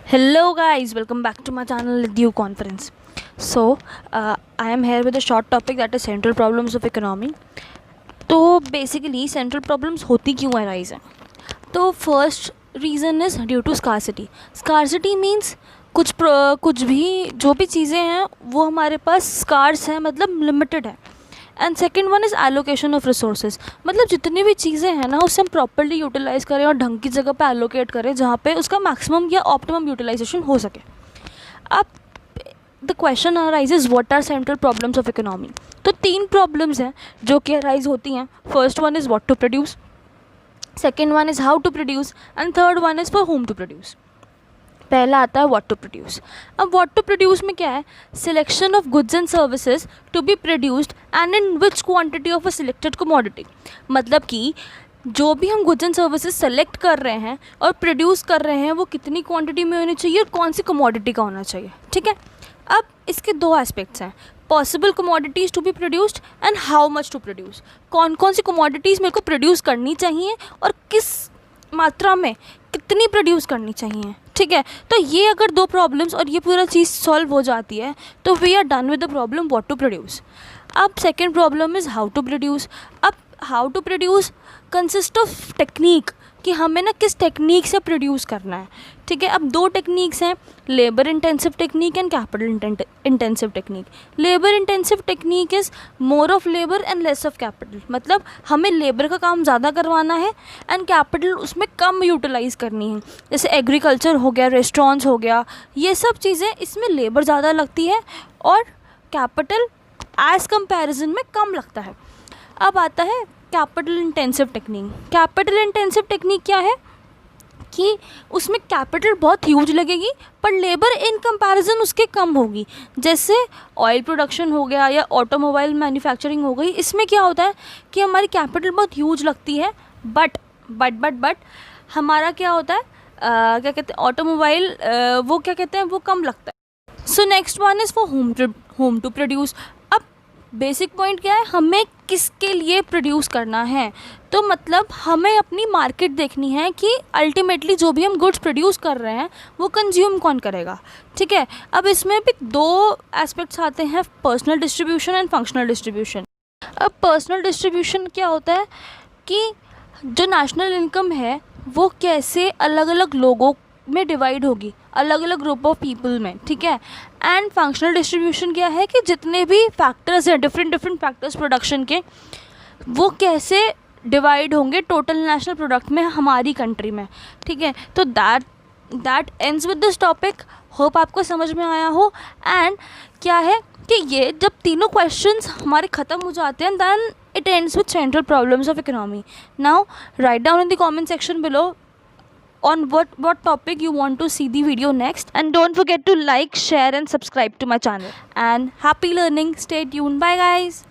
Hello guys, welcome back to my channel Due Conference. I am here with a short topic that is central problems of economy. तो basically central problems होती क्यों arise हैं? तो first reason is due to scarcity. Scarcity means कुछ भी जो भी चीज़ें हैं वो हमारे पास scarce है, मतलब limited है. And second one is allocation of resources, मतलब जितनी भी चीज़ें हैं ना उसे हम प्रॉपरली यूटिलाइज़ करें और ढंग की जगह पे एलोकेट करें जहाँ पे उसका मैक्सिमम या ऑप्टिमम यूटिलाइजेशन हो सके. अब the question arises what are central problems of economy. तो 3 प्रॉब्लम्स हैं जो कि अराइज होती हैं. First one is what to produce, second one is how to produce and third one is for whom to produce. पहला आता है what to produce. अब व्हाट टू प्रोड्यूस में क्या है? Selection of goods and services to be produced and in which quantity of a selected commodity. मतलब कि जो भी हम गुड्स एंड सर्विसेज सेलेक्ट कर रहे हैं और प्रोड्यूस कर रहे हैं वो कितनी क्वांटिटी में होनी चाहिए और कौन सी कमोडिटी का होना चाहिए. ठीक है. अब इसके 2 एस्पेक्ट्स हैं, possible commodities to be produced and how much to produce. कौन कौन सी कमोडिटीज़ मेरे को प्रोड्यूस करनी चाहिए और किस मात्रा में कितनी प्रोड्यूस करनी चाहिए. ठीक है. तो ये अगर 2 प्रॉब्लम्स और ये पूरा चीज़ सॉल्व हो जाती है तो we are done with the problem what to produce. अब second problem is how to produce. अब how to produce consist of technique, कि हमें ना किस टेक्निक से प्रोड्यूस करना है. ठीक है. अब 2 टेक्निक्स हैं, labour intensive technique and capital intensive technique. Labour intensive technique is more of labour and less of capital, मतलब हमें लेबर का काम ज़्यादा करवाना है एंड कैपिटल उसमें कम यूटिलाइज़ करनी है. जैसे एग्रीकल्चर हो गया, रेस्टोरेंट्स हो गया, ये सब चीज़ें इसमें लेबर ज़्यादा लगती है और कैपिटल एज़ कंपैरिजन में कम लगता है. अब आता है capital intensive technique. Capital intensive technique क्या है कि उसमें कैपिटल बहुत ह्यूज लगेगी पर लेबर इन कंपैरिजन उसके कम होगी. जैसे ऑयल प्रोडक्शन हो गया या ऑटोमोबाइल मैन्युफैक्चरिंग हो गई, इसमें क्या होता है कि हमारी कैपिटल बहुत ह्यूज लगती है बट हमारा क्या होता है, क्या कहते हैं, ऑटोमोबाइल वो क्या कहते हैं, वो कम लगता है. So next one is for whom to produce. अब बेसिक पॉइंट क्या है, हमें किसके लिए प्रोड्यूस करना है. तो मतलब हमें अपनी मार्केट देखनी है कि अल्टीमेटली जो भी हम गुड्स प्रोड्यूस कर रहे हैं वो कंज्यूम कौन करेगा. ठीक है. अब इसमें भी 2 एस्पेक्ट्स आते हैं, personal distribution and functional distribution. अब पर्सनल डिस्ट्रीब्यूशन क्या होता है कि जो नेशनल इनकम है वो कैसे अलग अलग लोगों में डिवाइड होगी, अलग अलग ग्रुप ऑफ पीपल में. ठीक है. एंड फंक्शनल डिस्ट्रीब्यूशन क्या है कि जितने भी फैक्टर्स हैं, डिफरेंट फैक्टर्स प्रोडक्शन के, वो कैसे डिवाइड होंगे टोटल नेशनल प्रोडक्ट में हमारी कंट्री में. ठीक है. तो that ends with this topic. Hope आपको समझ में आया हो. एंड क्या है कि ये जब तीनों क्वेश्चंस हमारे ख़त्म हो जाते हैं then it ends with central problems of economy. Now write down in the comment section below on what topic you want to see the video next, and don't forget to like, share and subscribe to my channel. And happy learning. Stay tuned. Bye guys.